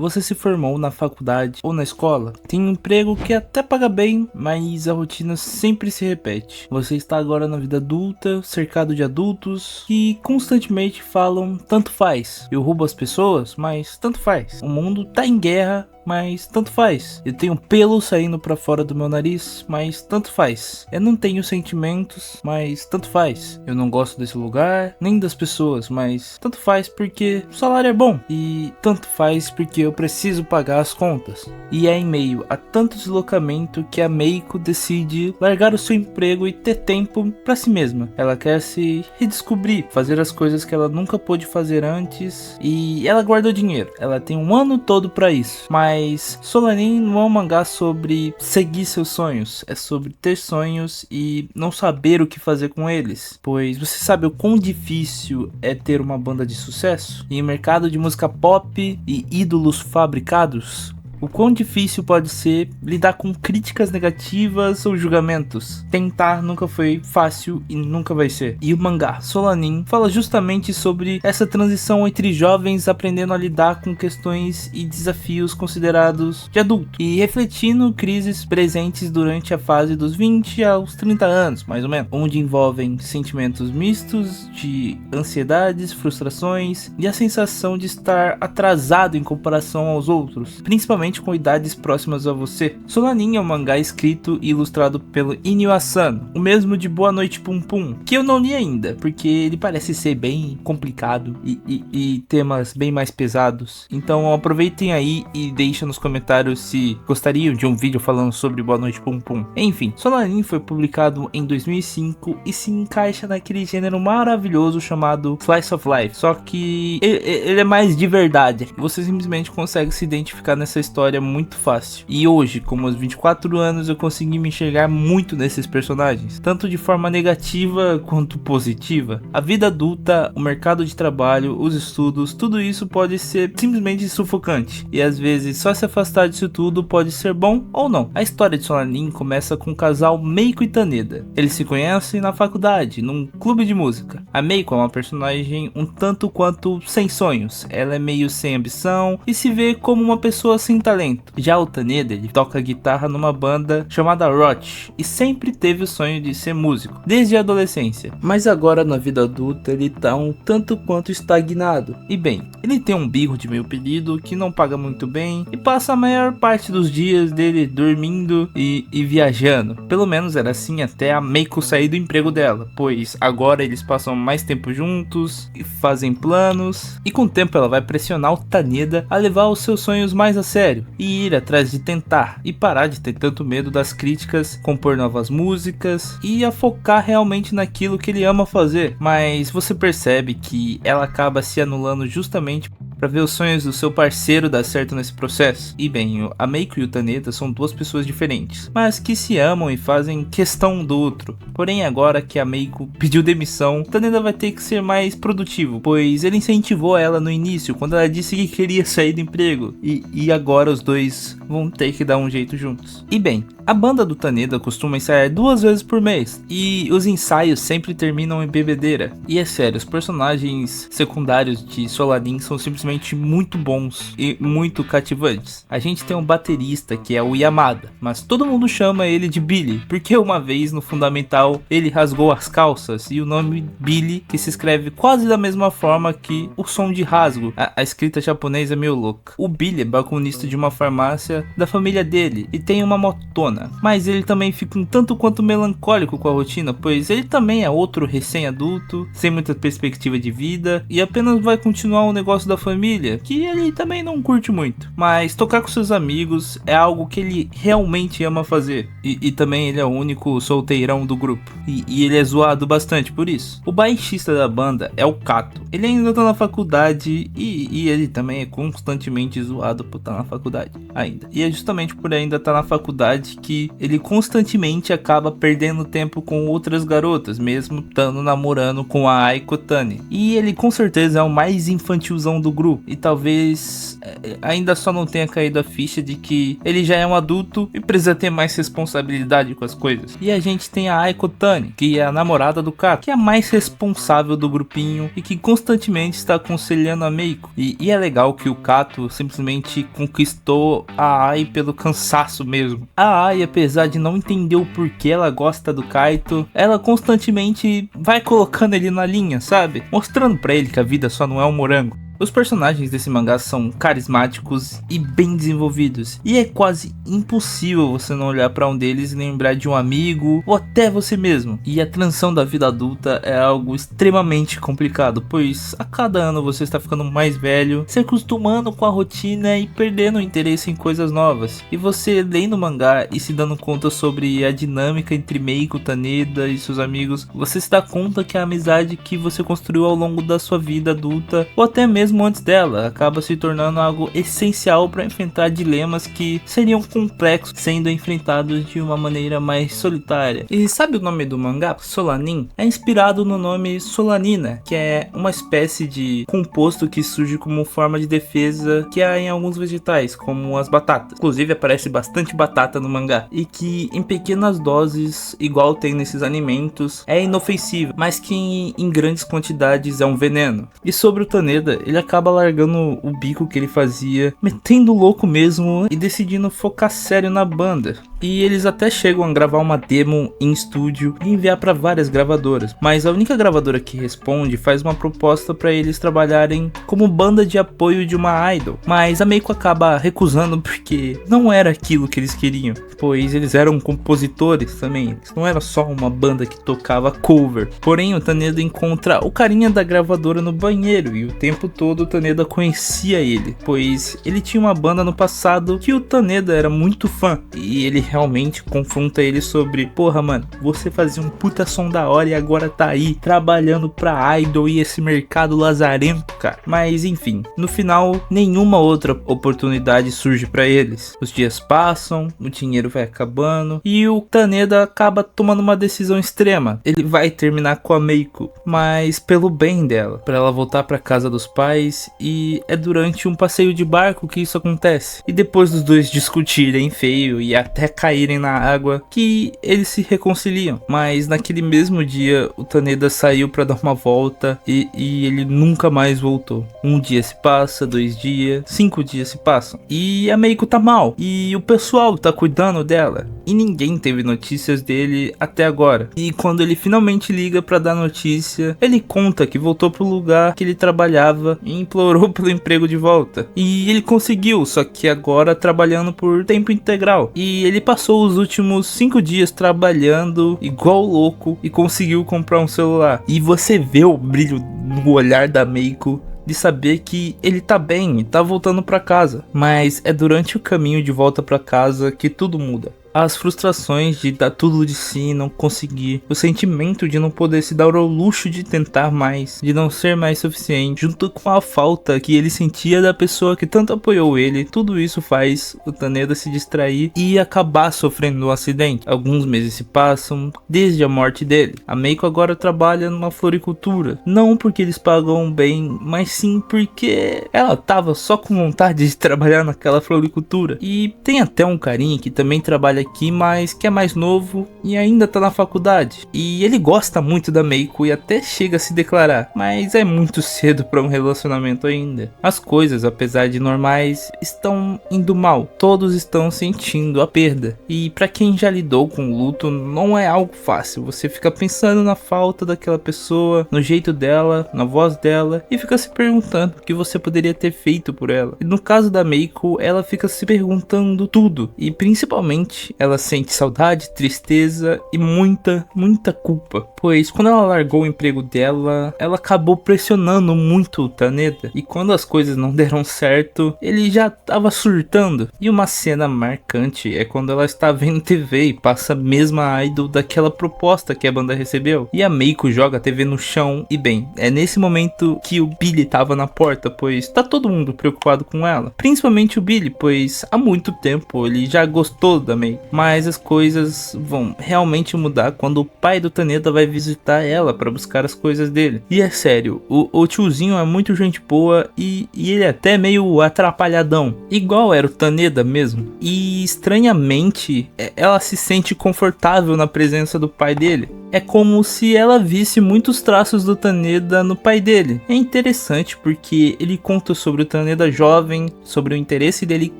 você se formou na faculdade ou na escola, tem um emprego que até paga bem, mas a rotina sempre se repete. Você está agora na vida adulta, cercado de adultos que constantemente falam tanto faz. Eu roubo as pessoas, mas tanto faz. O mundo tá em guerra, mas tanto faz. Eu tenho pelo saindo pra fora do meu nariz, mas tanto faz. Eu não tenho sentimentos, mas tanto faz. Eu não gosto desse lugar, nem das pessoas, mas tanto faz porque o salário é bom. E tanto faz porque eu preciso pagar as contas. E é em meio a tanto deslocamento que a Meiko decide largar o seu emprego e ter tempo pra si mesma. Ela quer se redescobrir, fazer as coisas que ela nunca pôde fazer antes, e ela guarda o dinheiro. Ela tem um ano todo pra isso, mas Solanin não é um mangá sobre seguir seus sonhos, é sobre ter sonhos e não saber o que fazer com eles, pois você sabe o quão difícil é ter uma banda de sucesso? E o mercado de música pop e ídolos fabricados? O quão difícil pode ser lidar com críticas negativas ou julgamentos? Tentar nunca foi fácil e nunca vai ser. E o mangá Solanin fala justamente sobre essa transição entre jovens aprendendo a lidar com questões e desafios considerados de adulto e refletindo crises presentes durante a fase dos 20 aos 30 anos, mais ou menos, onde envolvem sentimentos mistos de ansiedades, frustrações e a sensação de estar atrasado em comparação aos outros, principalmente com idades próximas a você. Solanin é um mangá escrito e ilustrado pelo Inio Asano, o mesmo de Boa Noite Pum Pum, que eu não li ainda, porque ele parece ser bem complicado e temas bem mais pesados. Então aproveitem aí e deixem nos comentários se gostariam de um vídeo falando sobre Boa Noite Pum Pum. Enfim, Solanin foi publicado em 2005 e se encaixa naquele gênero maravilhoso chamado Slice of Life, só que ele é mais de verdade. Você simplesmente consegue se identificar nessa história muito fácil. E hoje, com meus 24 anos, eu consegui me enxergar muito nesses personagens, tanto de forma negativa quanto positiva. A vida adulta, o mercado de trabalho, os estudos, tudo isso pode ser simplesmente sufocante. E às vezes só se afastar disso tudo pode ser bom ou não. A história de Solanin começa com o casal Meiko e Taneda. Eles se conhecem na faculdade, num clube de música. A Meiko é uma personagem um tanto quanto sem sonhos. Ela é meio sem ambição e se vê como uma pessoa sem talento. Já o Taneda, ele toca guitarra numa banda chamada Rot e sempre teve o sonho de ser músico, desde a adolescência. Mas agora na vida adulta ele tá um tanto quanto estagnado. E bem, ele tem um birro de meio período que não paga muito bem e passa a maior parte dos dias dele dormindo e viajando. Pelo menos era assim até a Meiko sair do emprego dela, pois agora eles passam mais tempo juntos e fazem planos, e com o tempo ela vai pressionar o Taneda a levar os seus sonhos mais a sério e ir atrás de tentar e parar de ter tanto medo das críticas, compor novas músicas e a focar realmente naquilo que ele ama fazer. Mas você percebe que ela acaba se anulando justamente para ver os sonhos do seu parceiro dar certo nesse processo. E bem, a Meiko e o Taneda são duas pessoas diferentes, mas que se amam e fazem questão um do outro. Porém, agora que a Meiko pediu demissão, o Taneda vai ter que ser mais produtivo, pois ele incentivou ela no início, quando ela disse que queria sair do emprego, e agora os dois vão ter que dar um jeito juntos. E bem, a banda do Taneda costuma ensaiar 2 vezes por mês, e os ensaios sempre terminam em bebedeira. E é sério, os personagens secundários de Solanin são simplesmente muito bons e muito cativantes. A gente tem um baterista que é o Yamada, mas todo mundo chama ele de Billy, porque uma vez no fundamental ele rasgou as calças e o nome Billy, que se escreve quase da mesma forma que o som de rasgo. A escrita japonesa é meio louca. O Billy é balconista de uma farmácia da família dele e tem uma motona, mas ele também fica um tanto quanto melancólico com a rotina, pois ele também é outro recém-adulto, sem muita perspectiva de vida e apenas vai continuar o negócio da família, que ele também não curte muito. Mas tocar com seus amigos é algo que ele realmente ama fazer, e também ele é o único solteirão do grupo, e ele é zoado bastante por isso. O baixista da banda é o Kato. Ele ainda tá na faculdade e ele também é constantemente zoado por estar na faculdade ainda. E é justamente por ainda estar na faculdade que ele constantemente acaba perdendo tempo com outras garotas, mesmo estando namorando com a Aiko Tani. E ele com certeza é o mais infantilzão do grupo, e talvez ainda só não tenha caído a ficha de que ele já é um adulto e precisa ter mais responsabilidade com as coisas. E a gente tem a Aiko Tani, que é a namorada do Kato, que é a mais responsável do grupinho e que constantemente está aconselhando a Meiko. E é legal que o Kato simplesmente conquistou a Ai pelo cansaço mesmo. A Ai, apesar de não entender o porquê ela gosta do Kaito, ela constantemente vai colocando ele na linha, sabe? Mostrando pra ele que a vida só não é um morango. Os personagens desse mangá são carismáticos e bem desenvolvidos, e é quase impossível você não olhar para um deles e lembrar de um amigo ou até você mesmo. E a transição da vida adulta é algo extremamente complicado, pois a cada ano você está ficando mais velho, se acostumando com a rotina e perdendo o interesse em coisas novas. E você lendo o mangá e se dando conta sobre a dinâmica entre Meiko, Taneda e seus amigos, você se dá conta que a amizade que você construiu ao longo da sua vida adulta, ou até mesmo antes dela, acaba se tornando algo essencial para enfrentar dilemas que seriam complexos sendo enfrentados de uma maneira mais solitária. E sabe o nome do mangá? Solanin é inspirado no nome solanina, que é uma espécie de composto que surge como forma de defesa que há em alguns vegetais, como as batatas. Inclusive aparece bastante batata no mangá, e que em pequenas doses, igual tem nesses alimentos, é inofensivo, mas que em grandes quantidades é um veneno. E sobre o Taneda, ele acaba largando o bico que ele fazia, metendo louco mesmo e decidindo focar sério na banda. E eles até chegam a gravar uma demo em estúdio e enviar para várias gravadoras, mas a única gravadora que responde faz uma proposta para eles trabalharem como banda de apoio de uma idol, mas a Meiko acaba recusando porque não era aquilo que eles queriam, pois eles eram compositores também, não era só uma banda que tocava cover. Porém o Taneda encontra o carinha da gravadora no banheiro e o tempo todo o Taneda conhecia ele, pois ele tinha uma banda no passado que o Taneda era muito fã, e ele realmente confronta ele sobre: porra mano, você fazia um puta som da hora e agora tá aí trabalhando pra idol e esse mercado lazarento, cara. Mas enfim, no final nenhuma outra oportunidade surge pra eles. Os dias passam, o dinheiro vai acabando e o Taneda acaba tomando uma decisão extrema. Ele vai terminar com a Meiko, mas pelo bem dela, pra ela voltar pra casa dos pais, e é durante um passeio de barco que isso acontece. E depois dos dois discutirem feio e até caírem na água, que eles se reconciliam. Mas naquele mesmo dia o Taneda saiu para dar uma volta e ele nunca mais voltou. Um dia se passa, 2 dias, 5 dias se passam e a Meiko tá mal e o pessoal tá cuidando dela e ninguém teve notícias dele até agora. E quando ele finalmente liga para dar notícia, ele conta que voltou pro lugar que ele trabalhava e implorou pelo emprego de volta. E ele conseguiu, só que agora trabalhando por tempo integral. E ele passou os últimos 5 dias trabalhando igual louco e conseguiu comprar um celular. E você vê o brilho no olhar da Meiko de saber que ele tá bem e tá voltando pra casa. Mas é durante o caminho de volta pra casa que tudo muda. As frustrações de dar tudo de si e não conseguir, o sentimento de não poder se dar ao luxo de tentar mais, de não ser mais suficiente, junto com a falta que ele sentia da pessoa que tanto apoiou ele, tudo isso faz o Taneda se distrair e acabar sofrendo um acidente. Alguns meses se passam desde a morte dele. A Meiko agora trabalha numa floricultura, não porque eles pagam bem, mas sim porque ela tava só com vontade de trabalhar naquela floricultura. E tem até um carinha que também trabalha aqui, mas que é mais novo e ainda tá na faculdade, e ele gosta muito da Meiko e até chega a se declarar, mas é muito cedo para um relacionamento ainda. As coisas, apesar de normais, estão indo mal, todos estão sentindo a perda, e para quem já lidou com luto não é algo fácil. Você fica pensando na falta daquela pessoa, no jeito dela, na voz dela, e fica se perguntando o que você poderia ter feito por ela. E no caso da Meiko, ela fica se perguntando tudo, e principalmente ela sente saudade, tristeza e muita culpa, pois quando ela largou o emprego dela, ela acabou pressionando muito o Taneda, e quando as coisas não deram certo, ele já tava surtando. E uma cena marcante é quando ela está vendo TV e passa a mesma idol daquela proposta que a banda recebeu, e a Meiko joga a TV no chão, e bem, é nesse momento que o Billy tava na porta, pois tá todo mundo preocupado com ela, principalmente o Billy, pois há muito tempo ele já gostou da Meiko. mas as coisas vão realmente mudar quando o pai do Taneda vai visitar ela para buscar as coisas dele. E é sério, o tiozinho é muito gente boa e ele é até meio atrapalhadão, igual era o Taneda mesmo. E estranhamente, ela se sente confortável na presença do pai dele. É como se ela visse muitos traços do Taneda no pai dele. É interessante porque ele conta sobre o Taneda jovem, sobre o interesse dele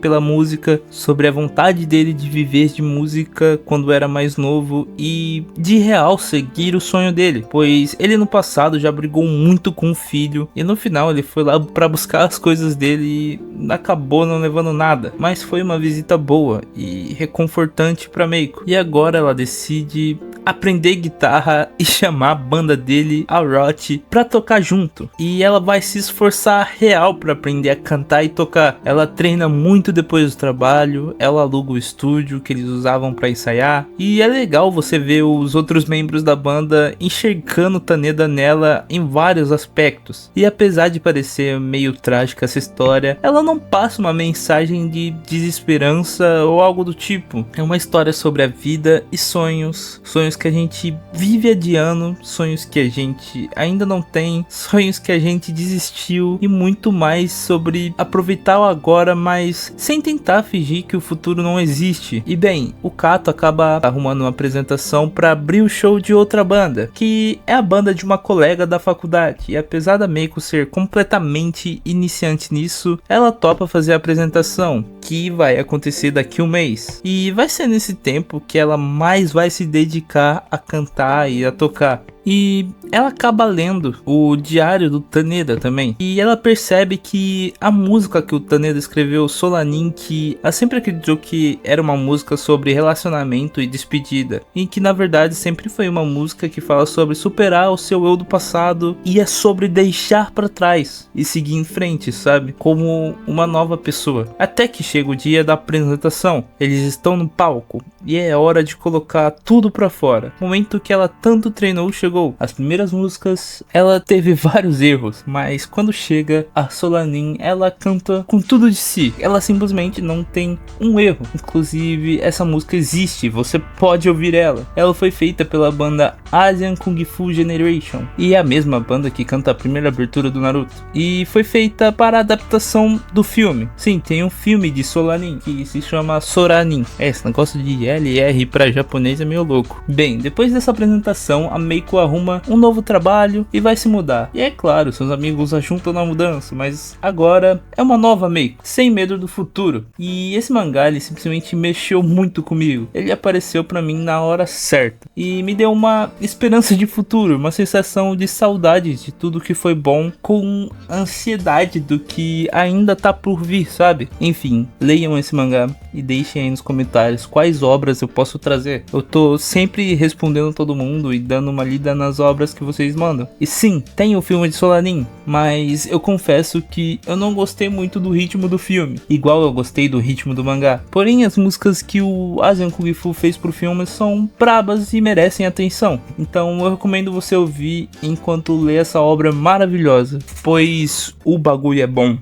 pela música, sobre a vontade dele de viver de música quando era mais novo e de real seguir o sonho dele, pois ele no passado já brigou muito com o filho e no final ele foi lá para buscar as coisas dele e acabou não levando nada, mas foi uma visita boa e reconfortante para Meiko. E agora ela decide aprender guitarra e chamar a banda dele, a Rot, pra tocar junto. E ela vai se esforçar real pra aprender a cantar e tocar. Ela treina muito depois do trabalho, ela aluga o estúdio que eles usavam pra ensaiar. E é legal você ver os outros membros da banda enxergando Taneda nela em vários aspectos. E apesar de parecer meio trágica essa história, ela não passa uma mensagem de desesperança ou algo do tipo. É uma história sobre a vida e sonhos que a gente vive adiando, sonhos que a gente ainda não tem, sonhos que a gente desistiu e muito mais sobre aproveitar o agora, mas sem tentar fingir que o futuro não existe. E bem, o Kato acaba arrumando uma apresentação para abrir o show de outra banda, que é a banda de uma colega da faculdade, e apesar da Meiko ser completamente iniciante nisso, ela topa fazer a apresentação, que vai acontecer daqui a um mês, e vai ser nesse tempo que ela mais vai se dedicar a cantar e a tocar. E ela acaba lendo o diário do Taneda também. E ela percebe que a música que o Taneda escreveu, Solanin, que ela sempre acreditou que era uma música sobre relacionamento e despedida. E que na verdade sempre foi uma música que fala sobre superar o seu eu do passado. E é sobre deixar pra trás e seguir em frente, sabe? Como uma nova pessoa. Até que chega o dia da apresentação. Eles estão no palco e é hora de colocar tudo pra fora. O momento que ela tanto treinou chegou. As primeiras músicas, ela teve vários erros, mas quando chega a Solanin, ela canta com tudo de si. Ela simplesmente não tem um erro. Inclusive, essa música existe, você pode ouvir ela. Ela foi feita pela banda Asian Kung Fu Generation, e é a mesma banda que canta a primeira abertura do Naruto. E foi feita para a adaptação do filme. Sim, tem um filme de Solanin que se chama Soranin. Esse negócio de LR para japonês é meio louco. Bem, depois dessa apresentação, a Meiko arruma um novo trabalho e vai se mudar. E é claro, seus amigos ajuntam na mudança, mas agora é uma nova Meiko, sem medo do futuro. E esse mangá, ele simplesmente mexeu muito comigo. Ele apareceu pra mim na hora certa e me deu uma esperança de futuro, uma sensação de saudade de tudo que foi bom, com ansiedade do que ainda tá por vir, sabe? Enfim, leiam esse mangá e deixem aí nos comentários quais obras eu posso trazer. Eu tô sempre respondendo todo mundo e dando uma lida nas obras que vocês mandam. E sim, tem o filme de Solanin, mas eu confesso que eu não gostei muito do ritmo do filme, igual eu gostei do ritmo do mangá. Porém, as músicas que o Asian Kung Fu fez pro filme são brabas e merecem atenção. Então eu recomendo você ouvir enquanto lê essa obra maravilhosa, pois o bagulho é bom.